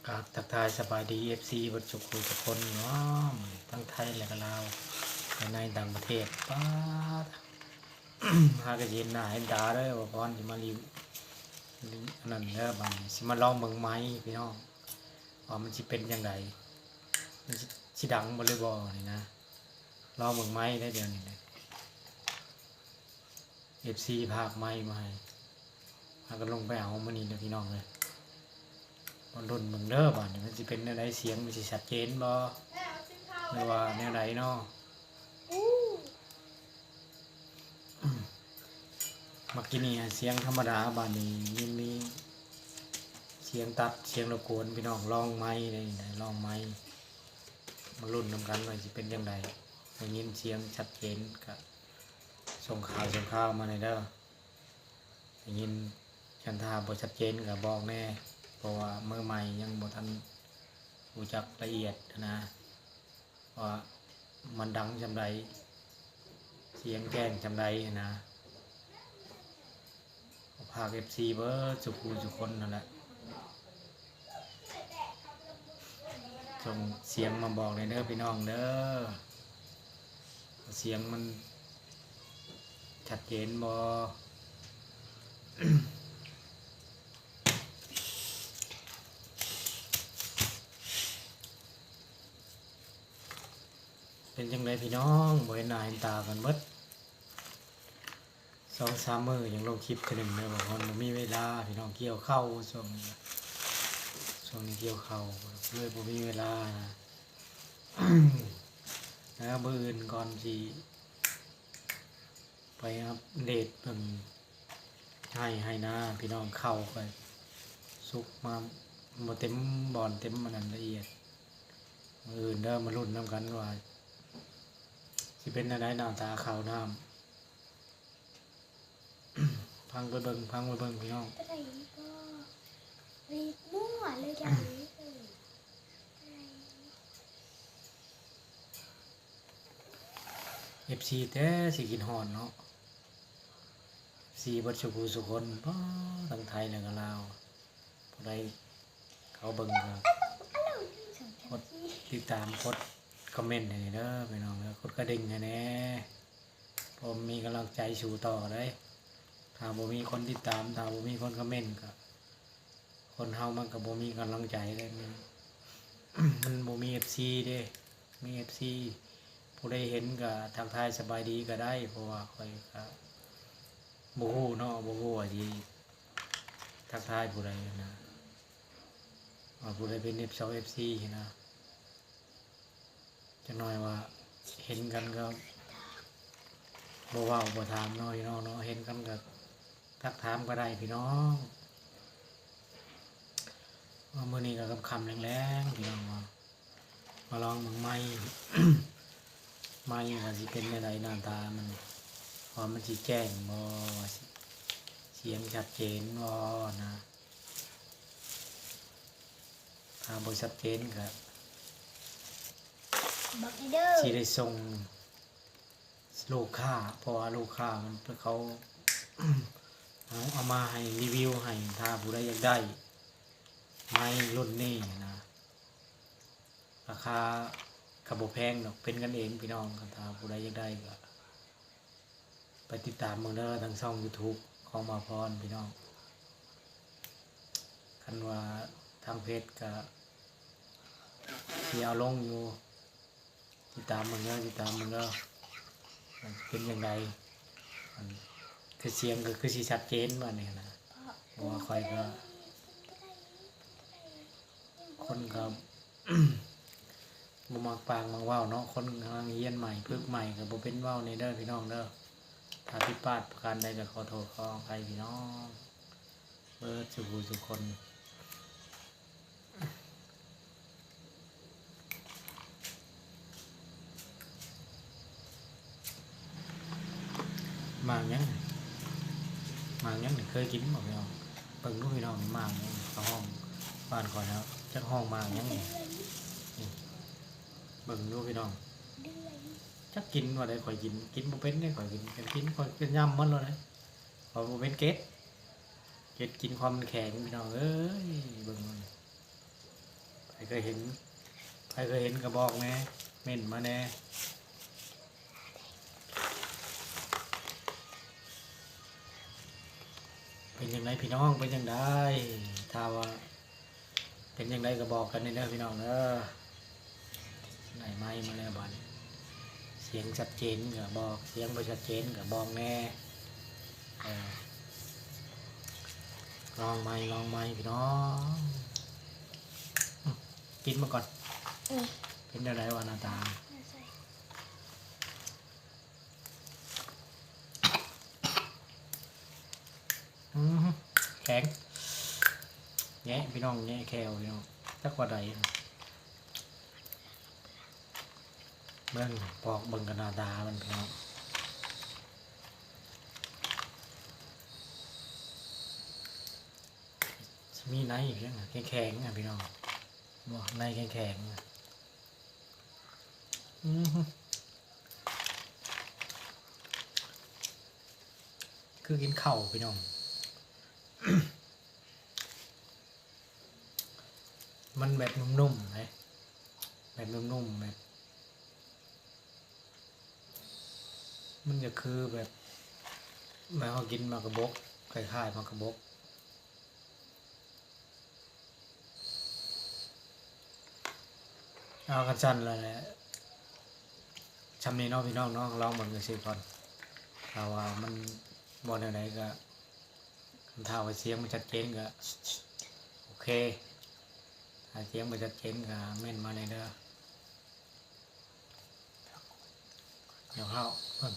ครับทักทายสบายดีFCบรรจุคุยทุกคนเนาะทั้งไทยและก็ลาวในต่างประเทศป้าด หากระเย็นหน้าเห็นตาเด้อว่าพรสิมารีวิวอันนั้นเด้อบัดนี้สิมาลองเบิ่งไม้พี่น้องว่ามันสิเป็นจังไดมันสิดังบ่หรือบ่นี่นะลองเบิ่งไม้ได้เดี๋ยวนี้นะ FC พากไม้มาให้หาก็ลงไปเอามื้อนี้เด้อพี่น้องเอ้ยมันรุ่นเบิ่งเด้อบัดนี้มันสิเป็นแนวใดเสียงมันสิชัดเจนบ่หรือว่าแนวใดเนาะ เมื่อกี้นี่เสียงธรรมดาบานนี้มีเสียงตัดเสียงรบกวนพี่น้องลองไม้ได้ลองไม้มาลุ้นนำกันว่าจะเป็นยังไงได้ยินเสียงชัดเจนก็ส่งข่าวมาในเด้อได้ยินชันทาบ่ชัดเจนก็บอกแน่เพราะว่าเมื่อใหม่ยังบ่ทันรู้จักละเอียดนะว่ามันดังจำใดเสียงแจ้งจำใดนะภาค FC เบิร์ดสุคนนั่นแหละส่งเสียงมาบอกเลยเด้อพี่น้องเด้อเสียงมันชัดเจนบ่ เป็นจังไดพี่น้องบ่เห็นหน้าเห็นตากันเบิด2-3 มื้อยังลงคลิปคือหนึ่งเลยบอกว่าบ่มีเวลาพี่น้องเกี่ยวข้าวช่วงนี้เกี่ยวข้าวเลยบ่มีเวลานะ แล้วมื้ออื่นก่อนสิไปอัปเดตเบิ่งให้นะพี่น้องเข้าไปสุกมาบ่เต็มบ่อนเต็มมันนั้นละเอียดมื้ออื่นเด้อมาลุ้นนำกันว่าสิเป็นจังไดหน้าตาข้าวน้ำ พังไปเบิ่งพี่น้อง อะไรก็รีบมั่วเลยจ้ะFC แท้สิกินฮอดเนาะ FC เบิดสุคนป้าทั้งไทยและก็ลาวผู้ใดเขาเบิ่งก็กดติดตามกดคอมเมนต์ให้เด้อพี่น้องแล้วกดกระดิ่งให้แหน่ผมมีกำลังใจสู่ต่อได้ถ้าบ่มีคนติดตามถ้าบ่มีคนคอมเมนต์ก็คนเฮามันก็บ่มีกำลังใจได้มัน มันบ่มี FC เด้มี FC ผู้ใดเห็นก็ทักทายสบายดีก็ได้เพราะว่าข้อยก็บ่ฮู้เนาะบ่ฮู้ว่าสิทักทายผู้ใดนะว่าผู้ใดเป็น F2 FC นะจักหน่อยว่าเห็นกันก็บ่เว้าบ่ถามเนาะพี่น้องเนาะเห็นกันก็ทักถามก็ได้พี่น้องว่ามื้อนี้ก็ค่ำๆแรงๆพี่น้องว่ามาลองเบิ่งไม้ ไม้ว่าสิเป็นจังไดหน้าตามันว่ามันสิแจ้งบ่ว่าสิเสียงชัดเจนบ่นะถ้าบ่ชัดเจนก็ บอกให้เด้อ สิได้ส่งลูกค้าเพราะว่าลูกค้ามันเพิ่นเขา เอามาให้รีวิวให้ถ้าผู้ใดอยากได้ไม้รุ่นนี้นะราคาก็บ่แพงดอกเป็นกันเองพี่น้องกันถ้าผู้ใดอยากได้ก็ไปติดตามเบิ่งเด้อทางช่อง YouTube ของหมอพรพี่น้องคันว่าทางเพจก็สิเอาลงอยู่ติดตามเบิ่งเด้อมันเป็นจังไดมันคือเสียงก็คือสิชัดเจนว่านี่นะเพราะว่าค่อยก็คนก็ บ่มักปากมักเว้าเนาะคนกำลังเรียนใหม่ฝึกใหม่ก็บ่เป็นเว้าในเด้อพี่น้องเด้อถ้าผิดพลาดประการใดก็ขอโทษขออภัยพี่น้องเบิดสุคนหมากยังนี่เคยกินบ่พี่น้องเบิ่งดูพี่น้องหมากยังเข้าห้องบ้านข่อยแล้วจักห้องหมากยังนี่เบิ่งดูพี่น้องจักกินว่าได้ข่อยกินบ่เป็นได้ข่อยกินข่อยเป็นยำมันเลยนะข่อยบ่เป็นเกล็ดกินความมันแข็งพี่น้องเอ้ยเบิ่งมัน ยเห็นใครเคยเห็นกระบอกแน่เม่นมาแน่เป็นยังไงพี่น้องเป็นยังไงถ้าว่าเป็นยังไงก็บอกกันในเด้อพี่น้องเด้อไหนไม้มาแล้วบัดเสียงชัดเจนก็บอกเสียงบ่ชัดเจนก็บอกแน่เออลองไม้พี่น้องกินมาก่อนเป็นยังไงวะหน้าตาแข็งแงะพี่น้องแงะแควพี่น้องจักว่าใดเบิ่งปอกเบิ่งกันหน้าตามันพี่น้องมีไหนอีกยังแข็งๆอ่ะพี่น้องบ่ในแข็งๆอ่ะคือกินข้าวพี่น้อง มันแบบนุ่มๆเลยแบบนุ่มๆแบบมันจะคือแบบเขากินมากระบกคล้ายๆมากระบกเอากันสั้นเลยแหละชำนี้น้องพี่น้องน้องลองเหมือนกันสิก่อนถ้าว่ามันบอลไหนก็ถ้าว่าเสียงมันชัดเจนก็โอเคถ้าเสียงมันชัดเจนก็แม่นมาเลยเด้อเดี๋ยวเข้าเพิ่ม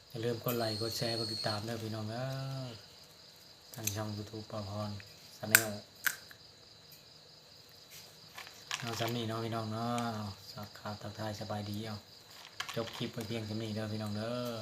อย่าลืมกดไลค์กดแชร์กดติดตามด้วยพี่น้องทางช่อง YouTube ปอพรชาแนลเอาสำนีเนาะพี่น้องเนาะสักข่าวทักทายสบายดีเอาจบคลิปไปเพียงสำนีเด้อพี่น้องเด้อ